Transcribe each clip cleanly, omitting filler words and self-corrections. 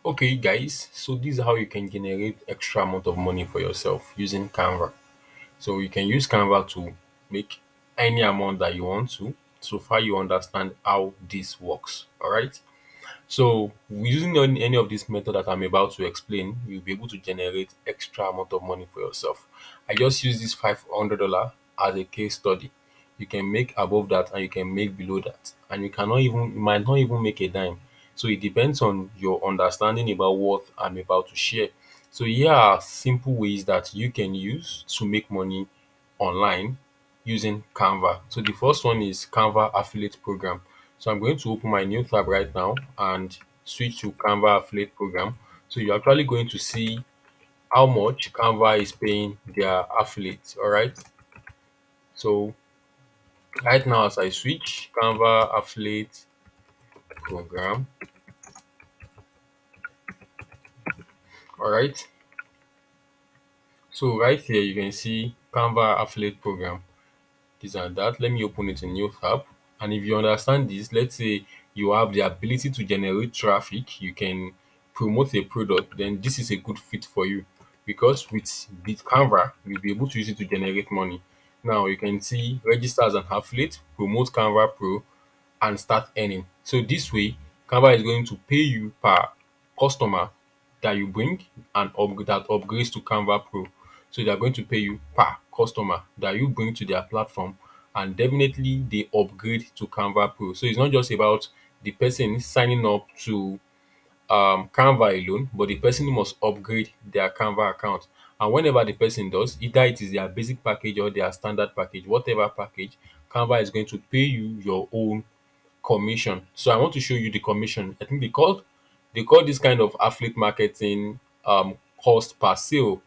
Okay, guys, so this is how you can generate extra amount of money for yourself using Canva. So you can use Canva to make any amount that you want to. So far, you understand how this works. All right. So using any of this method that I'm about to explain, you'll be able to generate extra amount of money for yourself. I just use this $500 as a case study. You can make above that and you can make below that, and you might not even make a dime. So it depends on your understanding about what I'm about to share. So here are simple ways that you can use to make money online using Canva. So the first one is Canva affiliate program. So I'm going to open my new tab right now and switch to Canva affiliate program. So you're actually going to see how much Canva is paying their affiliates. All right. So right now, as I switch Canva affiliate program, all right. So right here, you can see Canva affiliate program. This and that. Let me open it in new tab. And if you understand this, let's say you have the ability to generate traffic, you can promote a product, then this is a good fit for you because with Canva, you'll be able to use it to generate money. Now you can see register as an affiliate, promote Canva Pro, and start earning. So this way, Canva is going to pay you per customer that you bring and that upgrades to Canva Pro. So they are going to pay you per customer that you bring to their platform, and definitely they upgrade to Canva Pro. So it's not just about the person signing up to Canva alone, but the person must upgrade their Canva account. And whenever the person does, either it is their basic package or their standard package, whatever package, Canva is going to pay you your own commission. So I want to show you the commission. I think they call this kind of affiliate marketing cost per sale.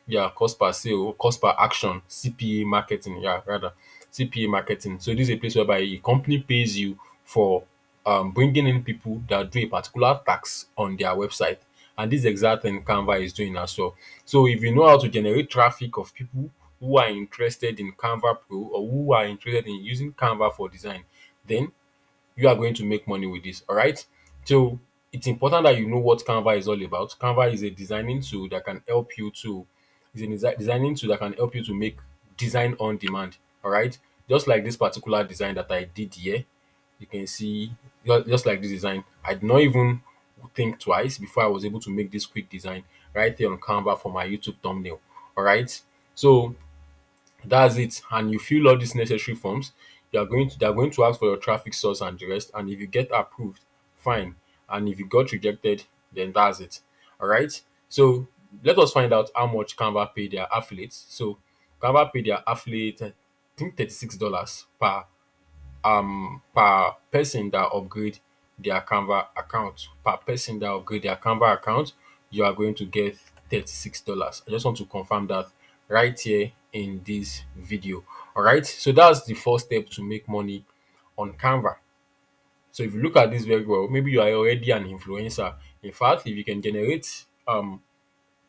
Yeah, cost per sale, cost per action, CPA marketing. Yeah, rather CPA marketing. So this is a place whereby a company pays you for bringing in people that do a particular tax on their website. And this exact thing Canva is doing as well. So if you know how to generate traffic of people who are interested in Canva Pro or who are interested in using Canva for design, then you are going to make money with this. All right. So it's important that you know what Canva is all about. Canva is a designing tool that can help you to is a designing tool that can help you to make design on demand. All right. Just like this particular design that I did here, you can see just like this design. I did not even think twice before I was able to make this quick design right there on Canva for my YouTube thumbnail. All right. So that's it. And you fill all these necessary forms. They're going to ask for your traffic source and the rest. And if you get approved, fine. And if you got rejected, then that's it. All right. So let us find out how much Canva pay their affiliates. So Canva pay their affiliate, I think $36 per person that upgrade their Canva account. Per person that upgrade their Canva account, you are going to get $36. I just want to confirm that right here in this video. All right, so that's the first step to make money on Canva. So if you look at this very well, maybe you are already an influencer. In fact, if you can generate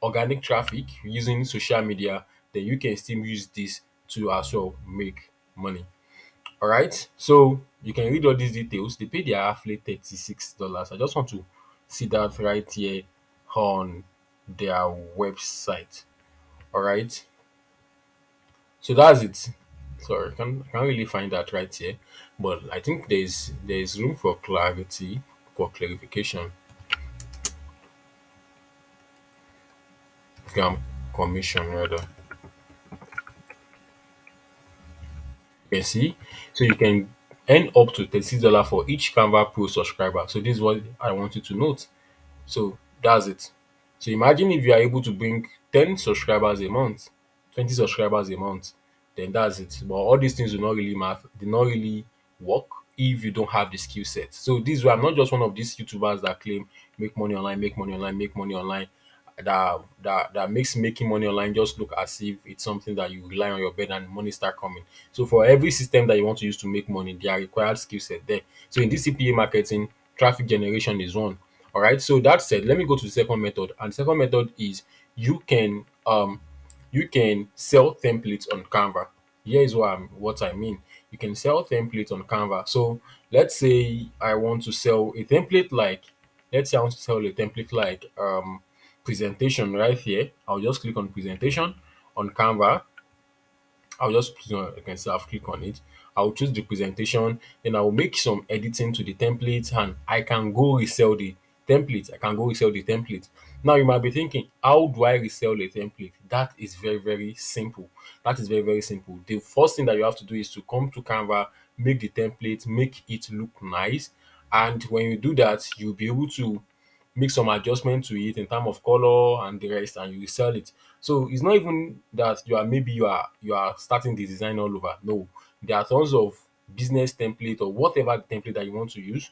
organic traffic using social media, then you can still use this to as well make money. All right. So you can read all these details. They pay their affiliate $36. I just want to see that right here on their website. All right. So that's it. Sorry, I can't really find that right here, but I think there's room for clarity, for clarification. Commission rather. You can see, so you can earn up to $36 for each Canva Pro subscriber. So this is what I want you to note. So that's it. So imagine if you are able to bring 10 subscribers a month, 20 subscribers a month, then that's it. But all these things will not really matter, they not really work if you don't have the skill set. So this is why I'm not just one of these YouTubers that claim make money online, make money online, make money online. That makes making money online just look as if it's something that you rely on your bed and money start coming. So for every system that you want to use to make money, there are required skill set there. So in this CPA marketing, traffic generation is one. All right. So that said, let me go to the second method. And the second method is you can sell templates on Canva. Here is what I mean. You can sell templates on Canva. So let's say I want to sell a template like Let's say I want to sell a template like presentation right here. I'll just click on presentation on Canva. I'll just you can see I've clicked on it. I'll choose the presentation, then I'll make some editing to the template, and I can go resell the template. I can go resell the template. Now you might be thinking, how do I resell a template? That is very, very simple. That is very, very simple. The first thing that you have to do is to come to Canva, make the template, make it look nice. And when you do that, you'll be able to make some adjustment to it in terms of color and the rest, and you sell it. So it's not even that you are starting the design all over. No, there are tons of business template or whatever template that you want to use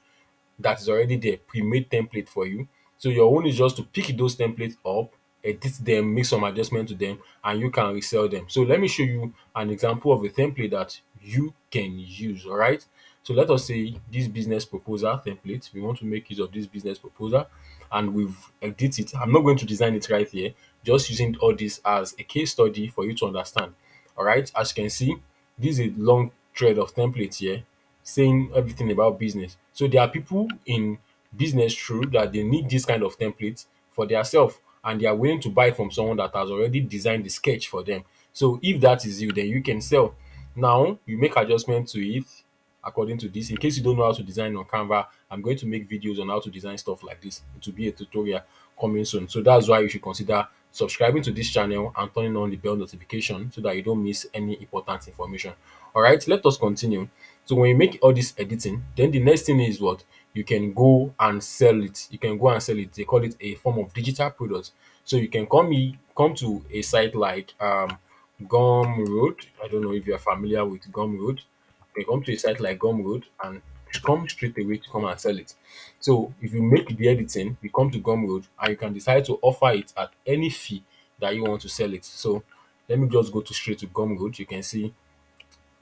that is already there, pre-made template for you. So your own is just to pick those templates up, edit them, make some adjustment to them, and you can resell them. So let me show you an example of a template that you can use. All right. So let us say this business proposal template. We want to make use of this business proposal, and we've edited it. I'm not going to design it right here. Just using all this as a case study for you to understand. All right. As you can see, this is a long thread of templates here saying everything about business. So there are people in business true that they need this kind of template for themselves, and they are willing to buy it from someone that has already designed the sketch for them. So if that is you, then you can sell. Now you make adjustment to it according to this. In case you don't know how to design on Canva, I'm going to make videos on how to design stuff like this. It will be a tutorial coming soon. So that's why you should consider subscribing to this channel and turning on the bell notification so that you don't miss any important information. All right, let us continue. So when you make all this editing, then the next thing is what? You can go and sell it. You can go and sell it. They call it a form of digital product. So you can come to a site like Gumroad. I don't know if you're familiar with Gumroad. You can come to a site like Gumroad and come straight away to come and sell it. So if you make the editing, you come to Gumroad and you can decide to offer it at any fee that you want to sell it. So let me just go to straight to Gumroad. You can see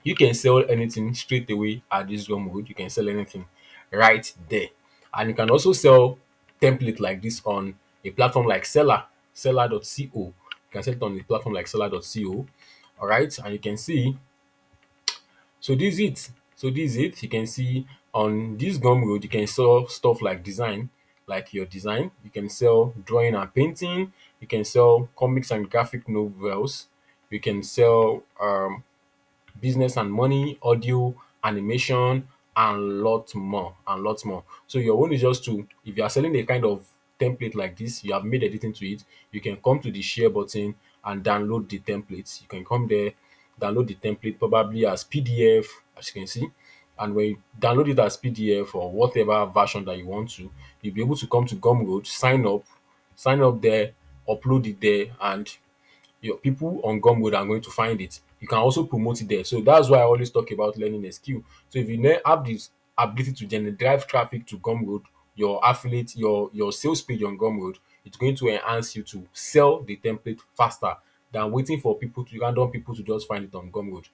you can sell anything straight away at this Gumroad. You can sell anything right there. And you can also sell template like this on a platform like seller.co. You can sell it on a platform like seller.co. All right. And you can see, so this is it. So this is it. You can see on this Gumroad, you can sell stuff like design, like your design. You can sell drawing and painting. You can sell comics and graphic novels. You can sell business and money, audio, animation, and lot more, and lots more. So your own is just to, if you are selling a kind of template like this, you have made editing to it, you can come to the share button and download the templates. You can come there, download the template probably as PDF, as you can see. And when you download it as PDF or whatever version that you want to, you'll be able to come to Gumroad, sign up there, upload it there, and your people on Gumroad are going to find it. You can also promote it there. So that's why I always talk about learning a skill. So if you have this ability to generate drive traffic to Gumroad, your affiliate, your sales page on Gumroad, it's going to enhance you to sell the template faster than waiting for random people to just find it on Gumroad.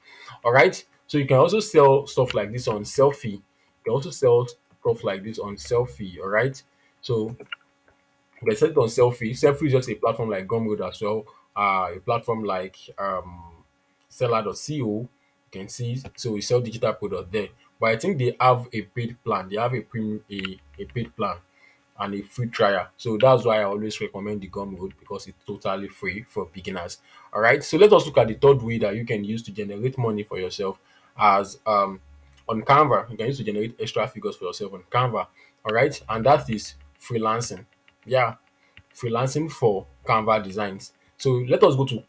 All right. So you can also sell stuff like this on Selfie. You can also sell stuff like this on Selfie. All right. So they set it on Selfie. Selfie is just a platform like Gumroad as well. A platform like seller.co. You can see, so we sell digital product there. But I think they have a paid plan. They have a premium a paid plan and a free trial. So that's why I always recommend the Gumroad because it's totally free for beginners. All right. So let us look at the third way that you can use to generate money for yourself as on Canva. You can use to generate extra figures for yourself on Canva. All right. And that is freelancing. Yeah, freelancing for Canva designs. So let us go to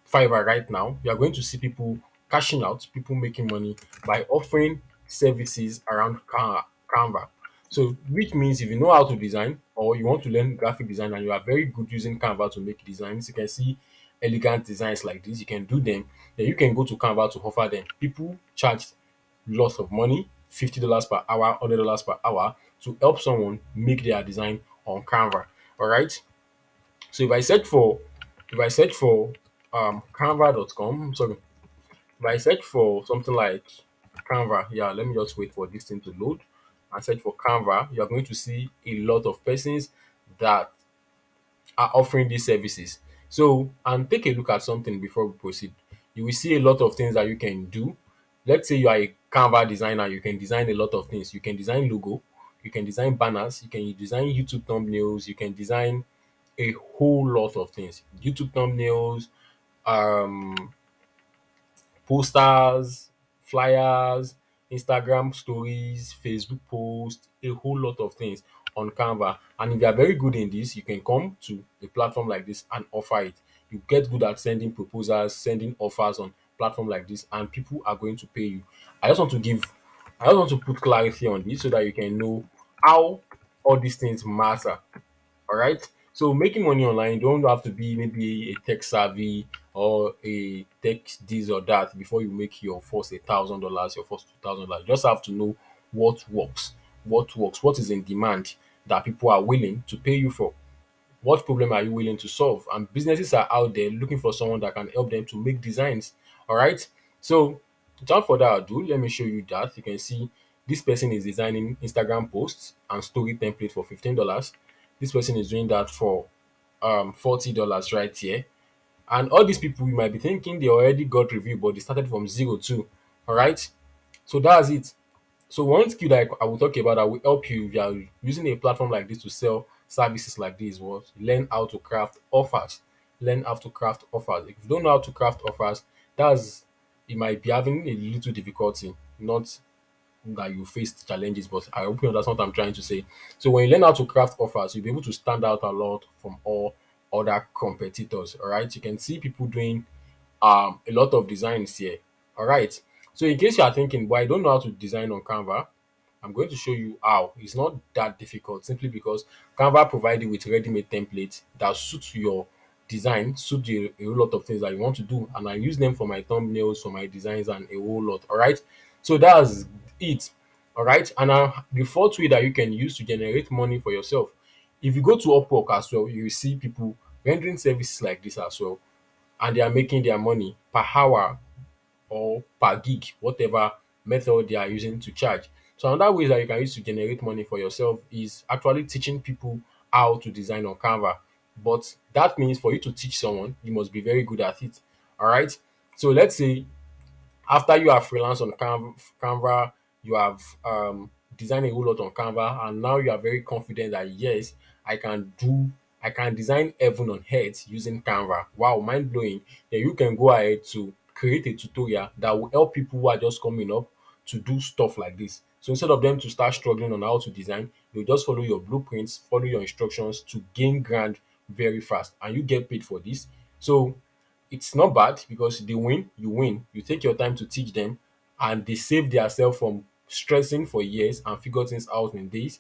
Fiverr right now. You are going to see people cashing out, people making money by offering services around Canva. So, which means if you know how to design or you want to learn graphic design and you are very good using Canva to make designs, you can see elegant designs like this. You can do them. Then you can go to Canva to offer them. People charge lots of money, $50 per hour, $100 per hour to help someone make their design on Canva. All right. So if I search for canva.com, sorry, if I search for something like Canva, yeah, let me just wait for this thing to load and search for Canva, you're going to see a lot of persons that are offering these services. So, and take a look at something before we proceed. You will see a lot of things that you can do. Let's say you are a Canva designer, you can design a lot of things. You can design logo, you can design banners, you can design YouTube thumbnails, you can design a whole lot of things. YouTube thumbnails, um, posters, flyers, Instagram stories, Facebook posts, a whole lot of things on Canva. And if you are very good in this, you can come to a platform like this and offer it. You get good at sending proposals, sending offers on platform like this, and people are going to pay you. I just want to give, I just want to put clarity on this so that you can know how all these things matter. All right. So making money online, you don't have to be maybe a tech savvy or a tech this or that before you make your first $1,000, your first $2,000. You just have to know what works, what is in demand that people are willing to pay you for. What problem are you willing to solve? And businesses are out there looking for someone that can help them to make designs. All right. So without further ado, let me show you that. You can see this person is designing Instagram posts and story template for $15. This person is doing that for $40 right here. And all these people, you might be thinking they already got review, but they started from zero too. All right. So that's it. So one skill that I will talk about that will help you if you are using a platform like this to sell services like this was learn how to craft offers. Learn how to craft offers. If you don't know how to craft offers, that's you might be having a little difficulty. Not that you face challenges, but I hope you understand what I'm trying to say. So when you learn how to craft offers, you'll be able to stand out a lot from all other competitors. All right. You can see people doing a lot of designs here. All right. So in case you are thinking, but I don't know how to design on Canva, I'm going to show you how. It's not that difficult simply because Canva provides you with ready-made templates that suit your design, suit a whole lot of things that you want to do. And I use them for my thumbnails, for my designs, and a whole lot. All right. So that's it. All right. And the fourth way that you can use to generate money for yourself. If you go to Upwork as well, you will see people rendering services like this as well, and they are making their money per hour or per gig, whatever method they are using to charge. So another way that you can use to generate money for yourself is actually teaching people how to design on Canva. But that means for you to teach someone, you must be very good at it. All right. So let's say after you have freelanced on Canva, you have designed a whole lot on Canva, and now you are very confident that yes, I can do, I can design heaven on earth using Canva. Wow, mind blowing. Then you can go ahead to create a tutorial that will help people who are just coming up to do stuff like this. So instead of them to start struggling on how to design, you just follow your blueprints, follow your instructions to gain ground very fast, and you get paid for this. So it's not bad because they win, you win. You take your time to teach them, and they save themselves from stressing for years and figure things out in days.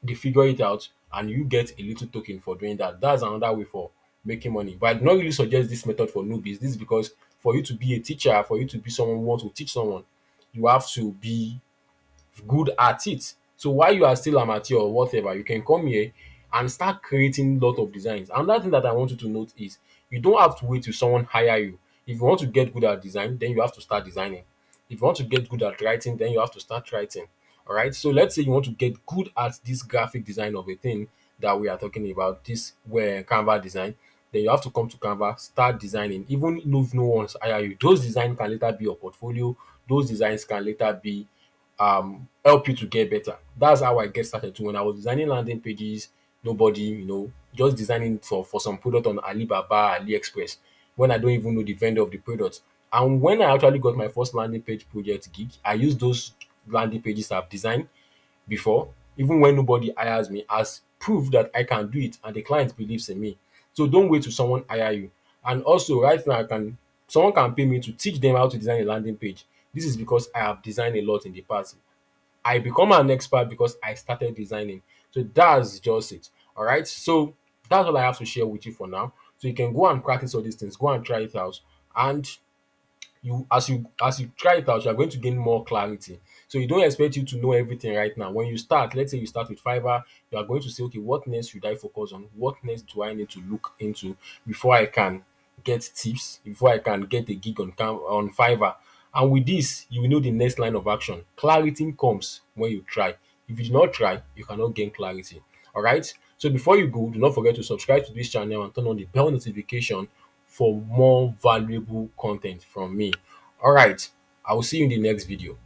They figure it out, and you get a little token for doing that. That's another way for making money. But I do not really suggest this method for newbies. This is because for you to be a teacher, for you to be someone who wants to teach someone, you have to be good at it. So while you are still amateur or whatever, you can come here and start creating lot of designs. Another thing that I want you to note is you don't have to wait till someone hire you. If you want to get good at design, then you have to start designing. If you want to get good at writing, then you have to start writing. All right. So let's say you want to get good at this graphic design of a thing that we are talking about, this where Canva design. Then you have to come to Canva, start designing. Even if no one's hire you, those designs can later be your portfolio. Those designs can later be help you to get better. That's how I get started too. When I was designing landing pages, nobody, just designing for some product on Alibaba, AliExpress, when I don't even know the vendor of the product. And when I actually got my first landing page project gig, I used those landing pages I've designed before, even when nobody hires me, as proof that I can do it and the client believes in me. So don't wait till someone hire you. And also right now someone can pay me to teach them how to design a landing page. This is because I have designed a lot in the past. I become an expert because I started designing. So that's just it. All right. So that's all I have to share with you for now. So you can go and practice all these things, go and try it out. And you try it out, you are going to gain more clarity. So you don't expect you to know everything right now. When you start, let's say you start with Fiverr, you are going to say, okay, what next should I focus on? What next do I need to look into before I can get tips, before I can get a gig on Fiverr? And with this, you will know the next line of action. Clarity comes when you try. If you do not try, you cannot gain clarity. All right. So before you go, do not forget to subscribe to this channel and turn on the bell notification for more valuable content from me. All right. I will see you in the next video.